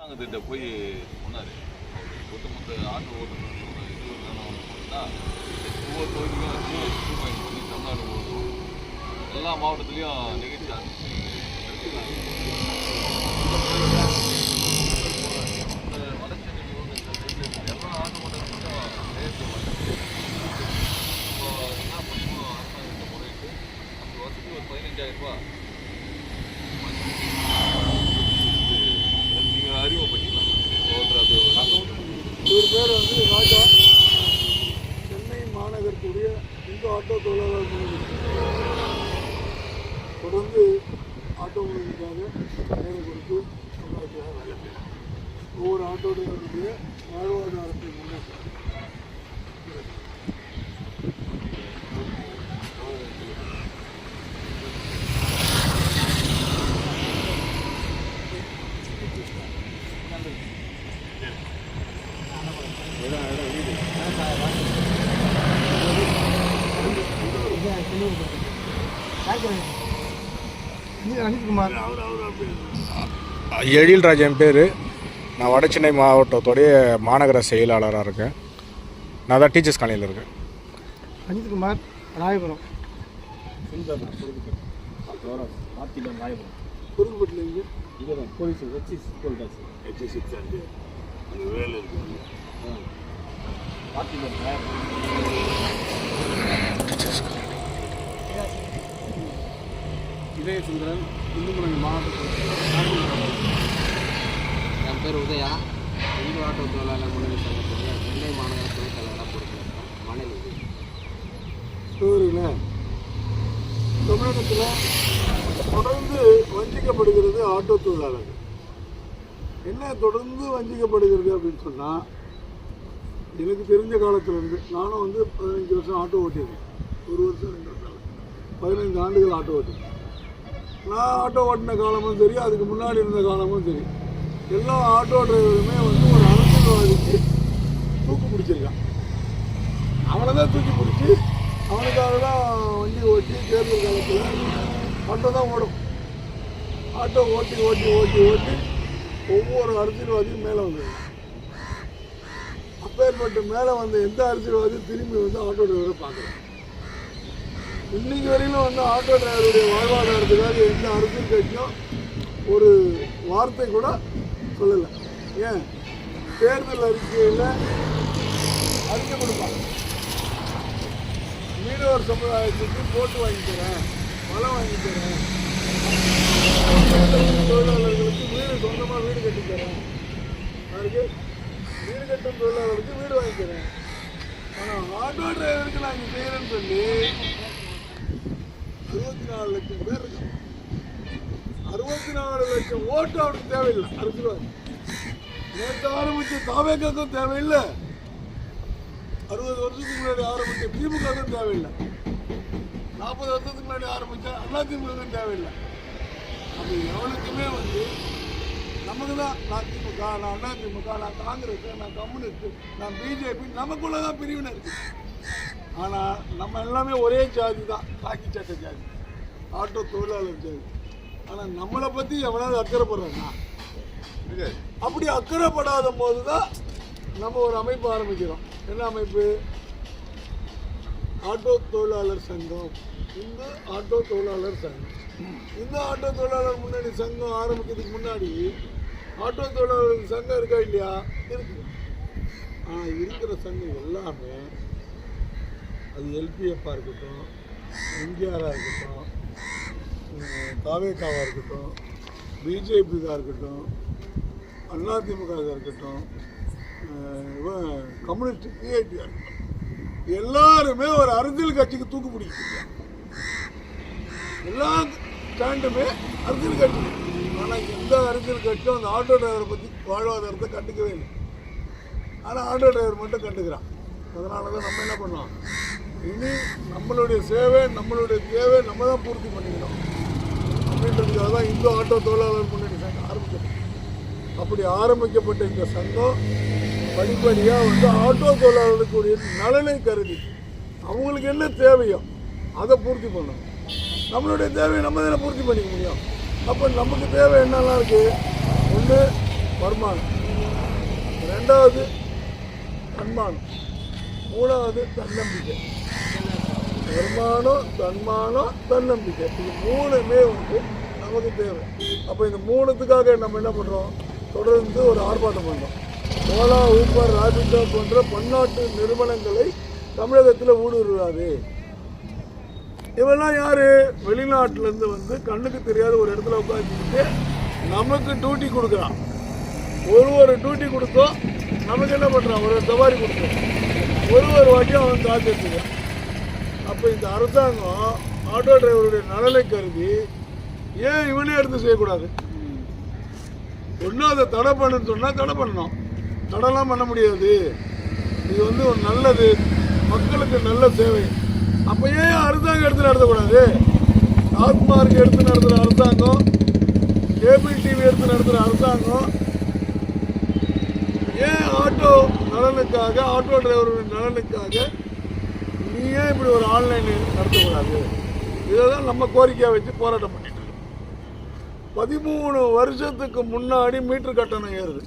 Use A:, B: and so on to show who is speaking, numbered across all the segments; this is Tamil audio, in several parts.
A: அரசாங்கத்திட்ட போய் சொன்னார், ஒட்டுமொத்த ஆட்டோ ஓட்டுநர்களோட இது போட்டுன்னா ஒவ்வொரு தொகுதிக்கும் ஜிஎஸ்டி பண்ணி தமிழ்நாடு முழுவதும் எல்லா மாவட்டத்துலேயும் நிகழ்ச்சி வடசென்னை எல்லா ஆட்டோ ஓட்டுநர்களுக்கும் நேற்று இப்போ என்ன பண்ணுவோம், அரசாங்கத்தை முறையிட்டு நம்ம வருஷத்துக்கு ஒரு 15,000 ரூபா நீங்கள் அறிமுகப்படுத்திக்கலாம்.
B: இவர் பேர் வந்து ராஜா, சென்னை மாநகரத்துடைய இந்து ஆட்டோ தொழிலாளர் தொடர்ந்து ஆட்டோ முறைக்காக வேலை கொடுத்து சமுதாயத்துக்காக வேலை செய்யணும். ஒவ்வொரு ஆட்டோ டிரைவருடைய வாழ்வாதாரத்தை முன்னேற்றம்
C: எழில்ராஜ் என் பேர். நான் வடசென்னை மாவட்டத்துடைய மாநகர செயலாளராக இருக்கேன். நான் தான் டீச்சர்ஸ் காலேஜில் இருக்கேன்.
B: அஜித்குமார், ராயபுரம்.
D: இதயசுந்தரன், இந்துமலை மாவட்டத்தில். என் பேர் உதயா, இந்து ஆட்டோ தொழிலாளர் முன்னணி சங்கத்துடைய சென்னை மாநகர துணைத் தலைவராக பொறுப்பேற்கிறேன். மாநில
B: தமிழகத்தில் தொடர்ந்து வஞ்சிக்கப்படுகிறது ஆட்டோ தொழிலாளர்கள். என்ன தொடர்ந்து வஞ்சிக்கப்படுகிறது அப்படின்னு சொன்னால், எனக்கு தெரிஞ்ச காலத்திலேருந்து நானும் வந்து 15 வருஷம் ஆட்டோ ஓட்டியிருக்கேன். 1 வருஷம் 2 வருஷம் 15 ஆண்டுகள் ஆட்டோ ஓட்டியிருக்கேன். நான் ஆட்டோ ஓட்டின காலமும் சரி, அதுக்கு முன்னாடி இருந்த காலமும் சரி, எல்லா ஆட்டோ டிரைவருமே வந்து ஒரு அரசியல்வாதிக்கு தூக்கு பிடிச்சிருக்கான். அவனை தான் தூக்கி பிடிச்சி அவனுக்காக தான் வண்டி ஓட்டி தேர்தல் காலத்தில் ஆட்டோ தான் ஓடும். ஆட்டோ ஓட்டி ஓட்டி ஓட்டி ஓட்டி ஒவ்வொரு அரசியல்வாதியும் மேலே வந்துடும். அப்பேற்பட்டு மேலே வந்த எந்த அரசியல்வாதியும் திரும்பி வந்து ஆட்டோ டிரைவரை பார்க்குறாங்க. இன்னைக்கு வரையிலும் வந்து ஆட்டோ டிரைவருடைய வாழ்வாதாரத்துக்காக எந்த அரசியல் கட்சியும் ஒரு வார்த்தை கூட சொல்லலை. ஏன் தேர்தல் அறிக்கையில் அறிக்கை கொடுப்பாங்க, மீனவர் சமுதாயத்துக்கு போட்டு வாங்கிக்கிறேன், வளம் வாங்கிக்கிறேன், தொழிலாளர்களுக்கு வீடு சொந்தமாக வீடு கட்டிக்கிறேன், அதுக்கு வீடு கட்டும் தொழிலாளர்களுக்கு வீடு வாங்கிக்கிறேன். ஆனால் ஆட்டோ டிரைவருக்கு நான் இங்கே செய்கிறேன்னு சொல்லி 64 லட்சம் பேர் இருக்காங்க. 64 லட்சம் ஓட்டு அவனுக்கு தேவையில்லை. அரசியல்வாதி நேற்று ஆரம்பிச்ச தாவேக்காக்கும் தேவையில்லை, 60 வருஷத்துக்கு முன்னாடி ஆரம்பிச்ச திமுகவுக்கும் தேவையில்லை, 40 வருஷத்துக்கு முன்னாடி ஆரம்பிச்ச அதிமுகவுக்கும் தேவையில்லை. அப்படி எவனுக்குமே வந்து நமக்கு தான் நான் திமுக, நான் அதிமுக, நான் காங்கிரஸ், நான் கம்யூனிஸ்ட், நான் பிஜேபி, நமக்குள்ள தான் பிரிவினை இருக்கு. ஆனால் நம்ம எல்லாமே ஒரே ஜாதி தான், காக்கி சட்டை ஜாதி, ஆட்டோ தொழிலாளர் ஜாதி. ஆனால் நம்மளை பற்றி எவனாவது அக்கறைப்படுறாங்க. அப்படி அக்கறைப்படாத போது தான் நம்ம ஒரு அமைப்பு ஆரம்பிக்கிறோம். என்ன அமைப்பு? ஆட்டோ தொழிலாளர் சங்கம், இந்து ஆட்டோ தொழிலாளர் சங்கம். இந்த ஆட்டோ தொழிலாளர் முன்னணி சங்கம் ஆரம்பிக்கிறதுக்கு முன்னாடி ஆட்டோ தொழிலாளர் சங்கம் இருக்கா இல்லையா? இருக்குது. ஆனால் இருக்கிற சங்கம் எல்லாமே அது எல்பிஎஃப்பாக இருக்கட்டும், எம்ஜிஆராக இருக்கட்டும், தாவேக்காவாக இருக்கட்டும், பிஜேபிக்காக இருக்கட்டும், அதிமுகவாக இருக்கட்டும், கம்யூனிஸ்ட் பிஐடியாக இருக்கட்டும், எல்லாருமே ஒரு அரசியல் கட்சிக்கு தூக்கு பிடிக்கிறாங்க. எல்லா ஸ்டாண்டுமே அரசியல் கட்சி. ஆனால் எந்த அரசியல் கட்சியும் அந்த ஆட்டோ டிரைவரை பற்றி வாழ்வாதாரத்தை கண்டுக்கவே இல்லை. ஆனால் ஆட்டோ டிரைவர் மட்டும் கண்டுக்கிறான். அதனால தான் நம்ம என்ன பண்ணோம், இனி நம்மளுடைய சேவை, நம்மளுடைய தேவை நம்ம தான் பூர்த்தி பண்ணிக்கணும் அப்படின்றதுக்காக தான் இந்து ஆட்டோ தொழிலாளர் முன்னணி சங்கம் ஆரம்பிக்கப்பட்டது. அப்படி ஆரம்பிக்கப்பட்ட இந்த சங்கம் படிப்படியாக வந்து ஆட்டோ தொழிலாளர்களுக்குரிய நலனை கருதி அவங்களுக்கு என்ன தேவையோ அதை பூர்த்தி பண்ணணும். நம்மளுடைய தேவையை நம்ம தானே பூர்த்தி பண்ணிக்க முடியும். அப்போ நமக்கு தேவை என்னெல்லாம் இருக்குது? ஒன்று வருமானம், ரெண்டாவது தன்மானம், மூணாவது தன்னம்பிக்கை. வருமானம், தன்மானம், தன்னம்பிக்கை, இது மூணுமே வந்து நமக்கு தேவை. அப்போ இந்த மூணுத்துக்காக நம்ம என்ன பண்ணுறோம், தொடர்ந்து ஒரு ஆர்ப்பாட்டம் பண்ணுறோம். ஓலா, ஊபர், ராபிடோ போன்ற பன்னாட்டு நிறுவனங்களை தமிழகத்தில் ஊடுருவாது. இவெல்லாம் யார், வெளிநாட்டிலேருந்து வந்து கண்ணுக்கு தெரியாத ஒரு இடத்துல உட்காந்துக்கிட்டு நமக்கு டியூட்டி கொடுக்குறான். ஒரு டியூட்டி கொடுத்தோம் நமக்கு என்ன பண்ணுறான், ஒரு சவாரி கொடுத்தோம், ஒரு வாட்டியும் அவன் காசு எடுத்துக்கிறான். அப்போ இந்த அரசாங்கம் ஆட்டோ டிரைவருடைய நலனை கருதி ஏன் இவனே எடுத்து செய்யக்கூடாது? ஒன்றும் அதை தடை பண்ணுன்னு சொன்னால் தடை பண்ணணும், தடைலாம் பண்ண முடியாது. இது வந்து ஒரு நல்லது, மக்களுக்கு நல்ல சேவை. அப்போ ஏன் அரசாங்கம் எடுத்து நடத்தக்கூடாது? டாஸ்மார்க் எடுத்து நடத்துகிற அரசாங்கம், கேபிள் டிவி எடுத்து நடத்துகிற அரசாங்கம் ஏன் ஆட்டோ நலனுக்காக, ஆட்டோ டிரைவருடைய நலனுக்காக நீ ஏன் இப்படி ஒரு ஆன்லைன் நடத்தக்கூடாது? இதை தான் நம்ம கோரிக்கையாக வச்சு போராட்டம் பண்ணிட்டு இருக்கோம். 13 வருஷத்துக்கு முன்னாடி மீட்டர் கட்டணம் ஏறுது.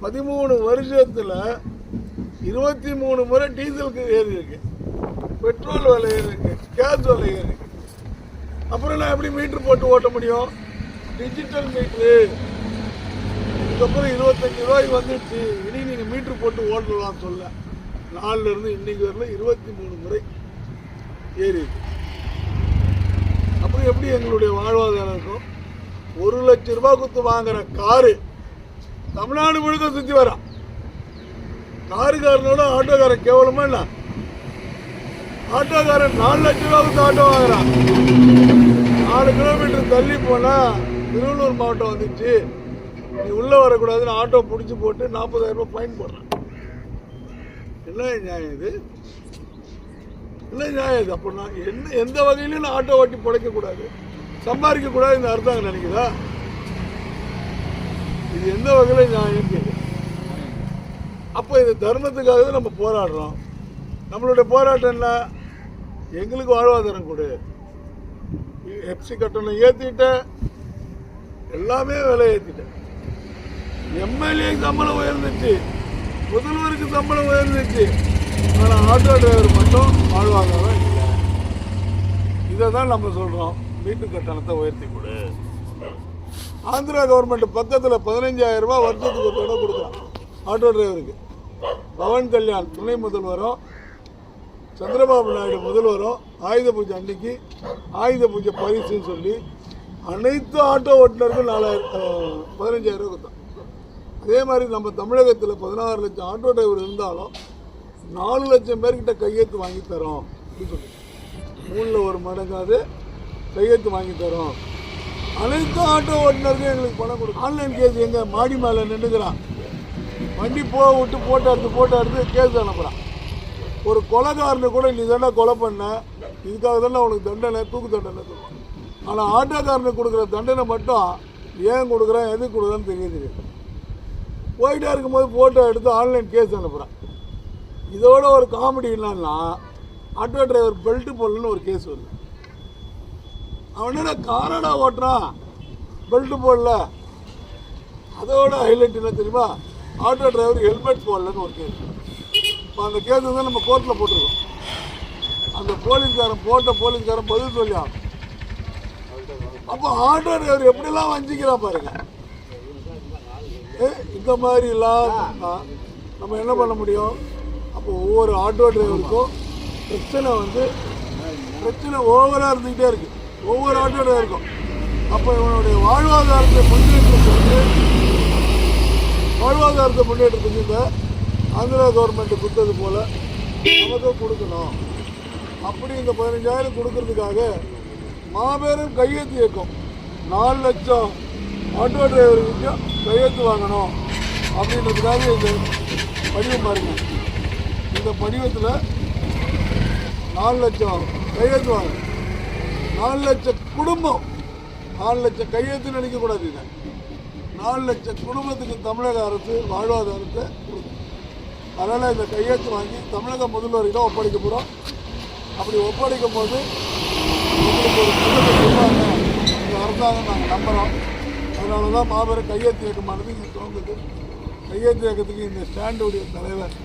B: 13 வருஷத்தில் 23 முறை டீசலுக்கு ஏறி இருக்கு, பெட்ரோல் விலை ஏறி இருக்கு, கேஸ் விலை ஏறி இருக்கு. அப்புறம் நான் எப்படி மீட்டர் போட்டு ஓட்ட முடியும்? டிஜிட்டல் மீட்ரு இதுக்கப்புறம் 25 ரூபாய்க்கு வந்துடுச்சு. இனி நீங்கள் மீட்ரு போட்டு ஓட்டலாம் சொல்ல, நாளிலிருந்து இன்னைக்கு வரல 23 முறை ஏறி இருக்கு. அப்புறம் எப்படி எங்களுடைய வாழ்வாதாரம் இருக்கும்? 1 லட்சம் ரூபாய் கொடுத்து வாங்குற காரு தமிழ்நாடு முழுக்க சுற்றி வரான். காருக்காரனோட ஆட்டோக்காரன் கேவலமா இல்லை? ஆட்டோக்காரன் 4 லட்சம் ரூபாய் கொடுத்து ஆட்டோ வாங்குறான். 4 கிலோமீட்டர் தள்ளி போனால் திருவள்ளூர் மாவட்டம் வந்துச்சு, நீ உள்ளே வரக்கூடாதுன்னு ஆட்டோ பிடிச்சி போட்டு 40,000 ரூபாய் ஃபைன் போடுறான். என்ன நியாயம் இது? என்ன நியாயம் இது? அப்போ நான் எந்த வகையிலும் நான் ஆட்டோ ஓட்டி பிழைக்கக்கூடாது, சம்பாதிக்கக்கூடாது இந்த அரசாங்கம் நினைக்குதா? இது எந்த வகையில் நியாயம் கேட்குது? அப்போ இது தர்மத்துக்காக தான் நம்ம போராடுறோம். நம்மளுடைய போராட்டம் என்ன? எங்களுக்கு வாழ்வாதாரம் கொடு. எஃப்சி கட்டணம் ஏற்றிட்டேன், எல்லாமே விலை ஏற்றிட்டேன். எம்எல்ஏ சம்பளம் உயர்ந்துச்சு, முதல்வருக்கு சம்பளம் உயர்ந்துச்சு, ஆனால் ஆட்டோ டிரைவர் மட்டும் வாழ்வாதாரம் இல்லை. இதை தான் நம்ம சொல்கிறோம், வீட்டு கட்டணத்தை உயர்த்தி கொடு. ஆந்திரா கவர்மெண்ட் பக்கத்தில் 15,000 ரூபாய் வருஷத்துக்கு ஒரு தடவை கொடுக்குறான் ஆட்டோ டிரைவருக்கு. பவன் கல்யாண் துணை முதல்வரும் சந்திரபாபு நாயுடு முதல்வரும் ஆயுத பூஜை அன்னைக்கு ஆயுத பூஜை பரிசுன்னு சொல்லி அனைத்து ஆட்டோ ஓட்டுநருக்கும் 15,000 ரூபாய் கொடுத்தான். அதே மாதிரி நம்ம தமிழகத்தில் 16 லட்சம் ஆட்டோ டிரைவர் இருந்தாலும் 4 லட்சம் பேர்கிட்ட கையெழுத்து வாங்கி தரோம் அப்படின்னு சொல்லி 3ல் 1 மடங்காவது கையெழுத்து வாங்கி தரோம். அனைத்து ஆட்டோ ஓட்டுநருக்கும் எங்களுக்கு பணம் கொடுக்கும். ஆன்லைன் கேஸ் எங்கே மாடி மேலே நின்றுக்கிறான், வண்டி விட்டு போட்டோ எடுத்து கேஸ் அனுப்புகிறான். ஒரு கொலைகாரனை கூட நீ தானே கொலை பண்ண, இதுக்காக தானே அவனுக்கு தண்டனை, தூக்கு தண்டனை சொல்லுவான். ஆனால் ஆட்டோக்காரனுக்கு கொடுக்குற தண்டனை மட்டும் ஏன் கொடுக்குறான், எதுக்கு கொடுக்குறான்னு தெரியுது. போயிட்டே இருக்கும்போது ஃபோட்டோ எடுத்து ஆன்லைன் கேஸ் அனுப்புகிறான். இதோட ஒரு காமெடி என்னன்னா, ஆட்டோ டிரைவர் பெல்ட் போடலன்னு ஒரு கேஸ் வருது. அவன் என்ன காரடா ஓட்டுறான், பெல்ட் போடல. அதோட ஹைலைட் என்ன தெரியுமா, ஆட்டோ டிரைவர் ஹெல்மெட் போடலன்னு ஒரு கேஸ். இப்போ அந்த கேஸ் தான் நம்ம கோர்ட்டில் போட்டிருக்கோம். அந்த போலீஸ்காரன் பதில் சொல்லி ஆகும். அப்போ ஆட்டோ டிரைவர் எப்படிலாம் வஞ்சிக்கிறான் பாருங்க. இந்த மாதிரிலாம் நம்ம என்ன பண்ண முடியும்? அப்போ ஒவ்வொரு ஆட்டோ டிரைவருக்கும் பிரச்சனை ஓவராக இருந்துக்கிட்டே இருக்கு, ஒவ்வொரு ஆட்டோ டிரைவருக்கும். அப்போ இவனுடைய வாழ்வாதாரத்தை முன்னேற்றத்துக்கு இந்த ஆந்திரா கவர்மெண்ட் கொடுத்தது போல் நமக்கும் கொடுக்கணும். அப்படி இந்த 15,000 கொடுக்கறதுக்காக மாபெரும் கையெழுத்து இயக்கம், 4 லட்சம் ஆட்டோ டிரைவருக்கு கையெழுத்து வாங்கணும் அப்படின்றதுக்காக இந்த படிவம் பாருங்க. இந்த படிவத்தில் 4 லட்சம் கையெழுத்து வாங்க, 4 லட்சம் குடும்பம், 4 லட்சம் கையெழுத்துன்னு நினைக்கக்கூடாது. இதை 4 லட்சம் குடும்பத்துக்கு தமிழக அரசு வாழ்வாதாரத்தை கொடுக்கும். அதனால் இந்த கையெழுத்து வாங்கி தமிழக முதல்வரிடம் ஒப்படைக்க போகிறோம். அப்படி ஒப்படைக்கும் போது எங்களுக்கு ஒரு சொல்லுவாங்க, இந்த அரசாங்கம் நாங்கள் நம்புகிறோம். அதனால் அதனால தான் மாபெரும் கையெழுத்து இயக்கமானது இங்கே துவங்குது. கையெழுத்து இயக்கத்துக்கு இந்த ஸ்டாண்டுடைய தலைவர்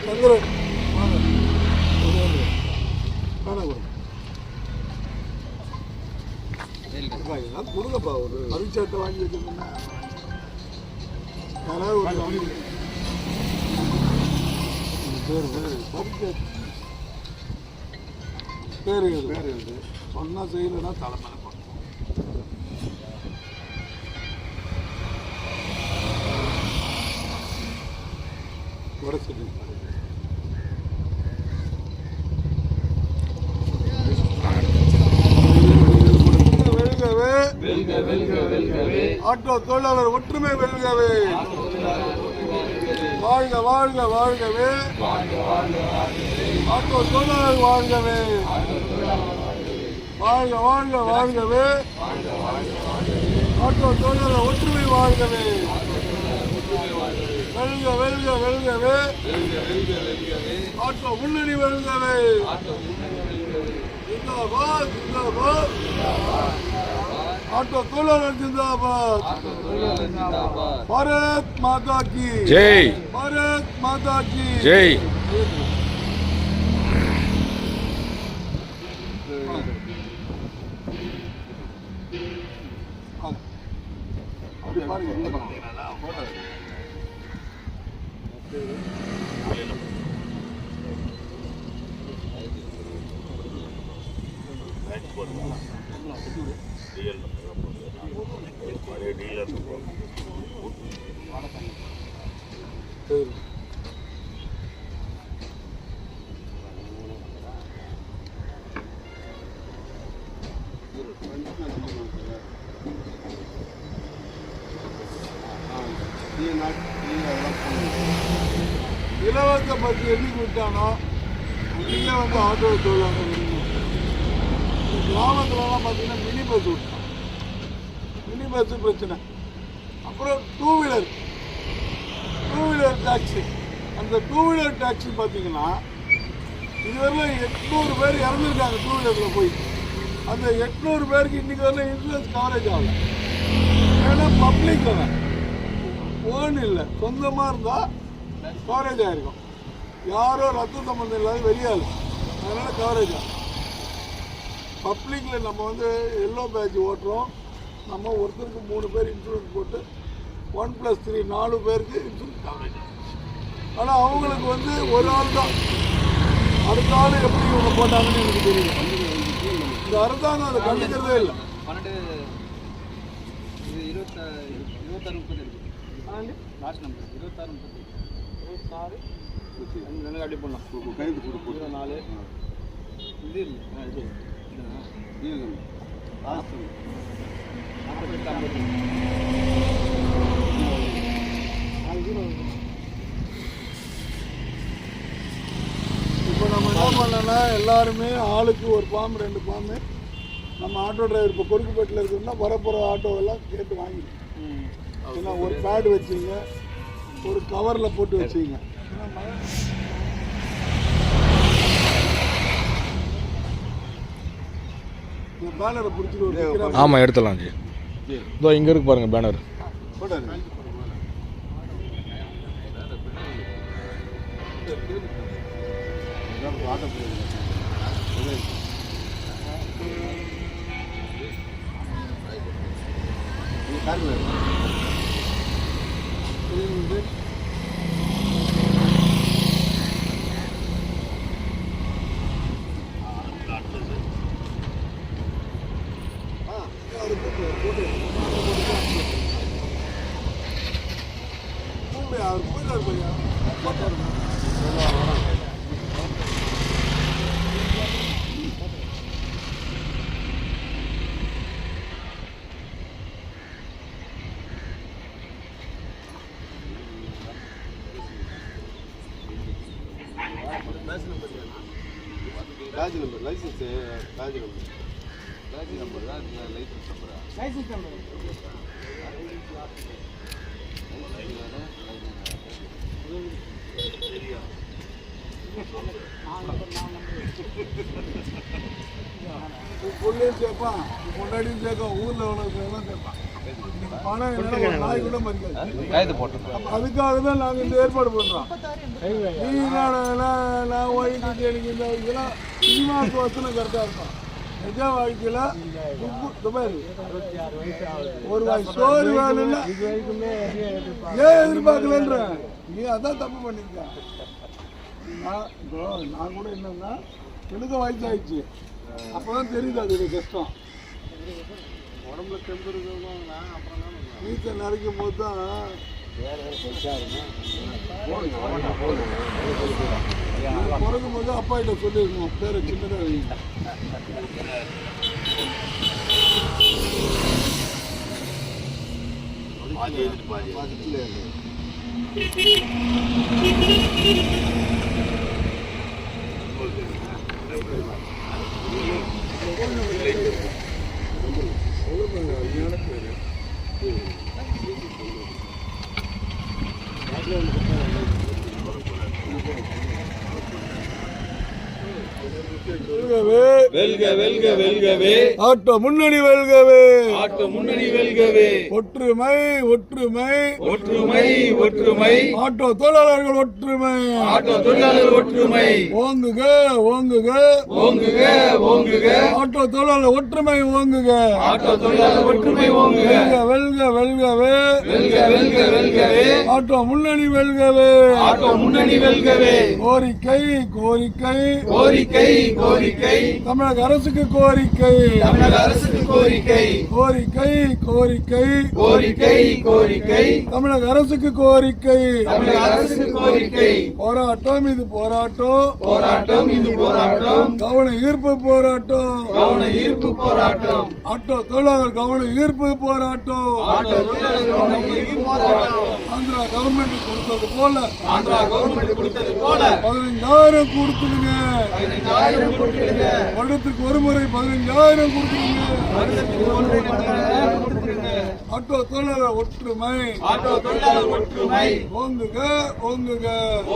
B: சந்திரன் கொடுங்கப்பா, ஒரு பரிச்சயத்தை வாங்கி வச்சிருந்தா யாராவது ஒரு பேர் எழுது சொன்னா செய்யலைன்னா தலைமையில போடணும். ஆட்டோ தொழிலாளர் ஒற்றுமை வெல்கவே, வாழ்க வாழ்க வாழ்கவே, ஆட்டோ தொழிலாளர் வாழ்கவே, வாழ்க வாழ்க வாழ்கவே, ஆட்டோ தொழிலாளர் ஒற்றுமை வாழ்கவே, வெல்க வெல்க வெல்கவே, ஆட்டோ முன்னணி வெல்கவே, ஜிந்தாபாத் ஜிந்தாபாத், ஆட்டோ தொழிலாளர் ஜிந்தாபாத், பாரத் மாதா கி
C: ஜெய்,
B: பாரத் மாதா கி
C: ஜெய்.
B: அப்படி பாருங்க. இலவச பஸ் எதுக்கு விட்டானோ இங்கே வந்து ஆட்டோ தொழிலாளர் கிராமத்துலலாம் பார்த்தீங்கன்னா மினி பஸ் விட்டான். மினி பஸ்ஸு பிரச்சனை. அப்புறம் டூ வீலர் டாக்ஸி. அந்த டூ வீலர் டாக்ஸி பார்த்தீங்கன்னா இதுவரையிலும் 800 பேர் இறந்துருக்காங்க டூ வீலரில் போய். அந்த 800 பேருக்கு இன்றைக்கி வரல இன்சூரன்ஸ் கவரேஜ் ஆகல. ஏன்னா பப்ளிக்கில் தான், ஓன் இல்லை, சொந்தமாக இருந்தால் கவரேஜ் ஆகிருக்கும். யாரோ ரத்த சம்பந்தம் இல்லாத வெளியாள், அதனால் கவரேஜ் ஆகும். பப்ளிக்கில் நம்ம வந்து எல்லோ பேட்ச் ஓட்டுறோம். நம்ம ஒருத்தருக்கு 3 பேர் இன்சூரன்ஸ் போட்டு 1+3 4 பேருக்கு இன்சூரன்ஸ் கவரேஜ். ஆனால் அவங்களுக்கு வந்து ஒரு ஆள் தான். அடுத்த ஆள் எப்படி இவங்க போட்டாங்கன்னு எனக்கு தெரியல. இந்த அரசாங்கம் அதை கண்டுக்கிறதே இல்லை.
D: 26 லாஸ்ட் நம்பர் 26 26 அப்படி போடலாம். கைது கொடுத்து 4 இது இல்லை லாஸ்ட் 48
B: இப்போ நம்ம என்ன பண்ணோன்னா எல்லாருமே ஆளுக்கு ஒரு ஃபார்ம் 2 ஃபார்மு நம்ம ஆட்டோ டிரைவர் இப்போ கொருக்குப்பேட்டில் இருக்குன்னா வரப்போகிற ஆட்டோவெல்லாம் கேட்டு வாங்கிடும். ஏன்னா ஒரு பேடு வச்சுங்க, ஒரு கவரில் போட்டு வச்சுங்க. இந்த பேனரை பிடிச்சிட்டு
C: ஆமாம் எடுத்துடலாம் ஜி. இதோ இங்கே இருக்கு பாருங்கள் banner.
D: Batch number license batch
A: number தான் லைசன்ஸ் நம்பரா?
B: உன் பொண்ணையும் சேர்ப்பான், உன் பொண்டாட்டியும் சேர்க்கும், ஊரில் உள்ளவங்க சேர்ப்பான். பணம் இல்லைன்னா ஒரு நாய் கூட மதிக்காது. அப்ப அதுக்காக தான் நாங்கள் இந்த ஏற்பாடு பண்ணுறோம். நீ நான் ஒய்க்கு எனக்கு இந்த இதெல்லாம் சினிமாவுக்கு வசனம் கரெக்டாக இருக்கும். நிஜ வாழ்க்கையில் ஒரு வாய் சோறு வேணும்னா ஏன் எதிர்பார்க்கலன்ற நீ அதான் தப்பு பண்ணிருக்க. நான் கூட என்னன்னா எனக்கு வயசாயிடுச்சு, அப்போதான் தெரியுது அது கஷ்டம். உடம்புல தெம்பு இருக்கிறவங்க வீட்டை நரைக்கும் போது தான் பிறக்கும் போது அப்பா கிட்ட சொல்லியிருக்கணும் பேரை சின்னதாக வைங்க. வெல்க வெல்க வெல்கவே ஆட்டோ முன்னணி வெல்கவே, ஆட்டோ முன்னணி வெல்கவே. ஒற்றுமை ஒற்றுமை ஒற்றுமை ஒற்றுமை ஆட்டோ தொழிலாளர்கள் ஒற்றுமை, ஆட்டோ தொழிலாளர்கள் ஒற்றுமை. ஓங்குக ஓங்குக ஓங்குக ஓங்குக ஆட்டோ தொழிலாளர் ஒற்றுமை ஓங்குக, ஆட்டோ தொழிலாளர் ஒற்றுமை ஓங்குக. வெல்க வெல்க வெல்கவே, வெல்க வெல்க வெல்கவே ஆட்டோ முன்னணி வெல்கவே, ஆட்டோ முன்னணி வெல்கவே. கோரிக்கை கோரிக்கை கோரிக்கை கோரிக்கை தமிழக அரசுக்கு கோரிக்கை, தமிழக அரசுக்கு கோரிக்கை. கோரிக்கை கோரிக்கை கோரிக்கை கோரிக்கை தமிழக அரசுக்கு கோரிக்கை, தமிழக அரசுக்கு கோரிக்கை. போராட்டம் இது போராட்டம், போராட்டம் இது போராட்டம். கவன ஈர்ப்பு போராட்டம், கவன ஈர்ப்பு போராட்டம். ஆட்டோ தொழிலாளர் கவன ஈர்ப்பு போராட்டம், ஆட்டோ தொழிலாளர் கவன ஈர்ப்பு போராட்டம். ஆந்திரா கவர்மெண்ட் கொடுத்தது போல, ஆந்திரா கவர்மெண்ட் கொடுத்தது போல 15,000 கொடுத்துடுங்க, 15,000 கொடுத்துடுங்க. வருடத்துக்கு ஒரு முறை 15,000 கொடுத்துடுங்க. ஆட்டோ தொழிலாளர் ஒற்றுமை, ஆட்டோ தொழிலாளர் ஒற்றுமை. ஓங்குக ஓங்குக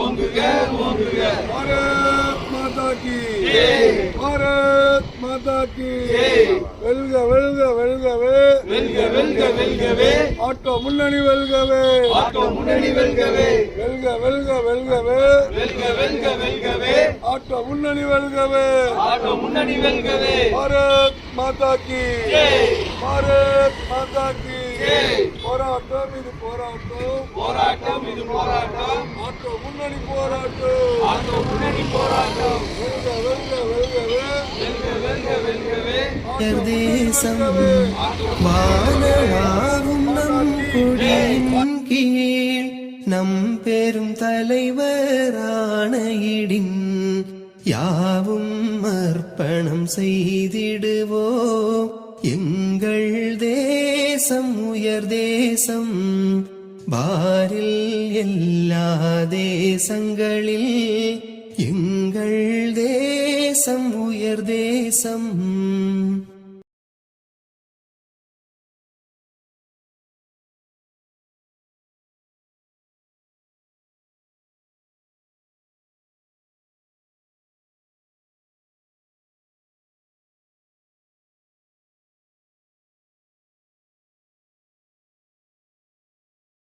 B: ஓங்குக ஓங்குக. பாரத் மாதா கி ஜெய், பாரத் மாதா கி ஜெய். வெல்க வெல்க வெல்கவே, வெல்க வெல்க வெல்கவே ஆட்டோ முன்னணி வெல்கவே, ஆட்டோ முன்னணி வெல்கவே. வெல்க வெல்க வெல்கவே, வெல்க வெல்க வெல்கவே ஆட்டோ முன்னணி வெல்கவே, ஆட்டோ முன்னணி வெல்கவே. பாரத் மாதா கி ஜெய், பாரத் மாதா கி ஜெய். போராட்டம் இது போராட்டம், போராட்டம் இது போராட்டம். ஆட்டோ முன்னணி போராட்டம், ஆட்டோ முன்னணி போராட்டம். வெல்க வெல்க வெல்கவே, வெல்க வெல்க வெல்கவே.
E: தேசம் வானளாவும் நம் கொடியின் கீழ் நம் பெரும் தலைவர் ஆணையிடின் யாவும் அர்ப்பணம் செய்திடுவோம். எங்கள் தேசம் உயர் தேசம், பாரில் எல்லா தேசங்களில் எங்கள் தேசம் உயர் தேசம்.